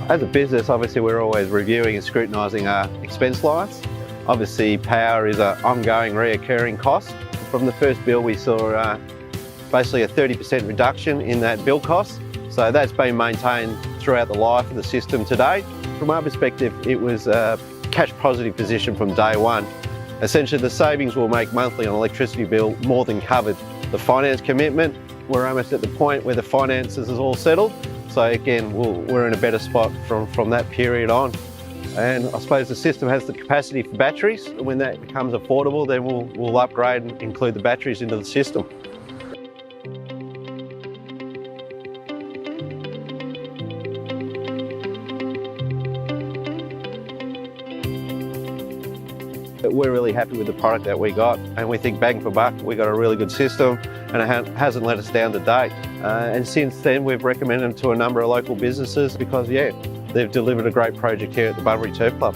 As a business, obviously we're always reviewing and scrutinising our expense lines. Obviously power is an ongoing reoccurring cost. From the first bill we saw basically a 30% reduction in that bill cost. So that's been maintained throughout the life of the system today. From our perspective, it was a cash positive position from day one. Essentially the savings we'll make monthly on electricity bill more than covered the finance commitment. We're almost at the point where the finances is all settled. So again, we're in a better spot from that period on. And I suppose the system has the capacity for batteries. When that becomes affordable, then we'll upgrade and include the batteries into the system. We're really happy with the product that we got, and we think bang for buck, we got a really good system and it hasn't let us down to date. And since then we've recommended them to a number of local businesses because they've delivered a great project here at the Bunbury Turf Club.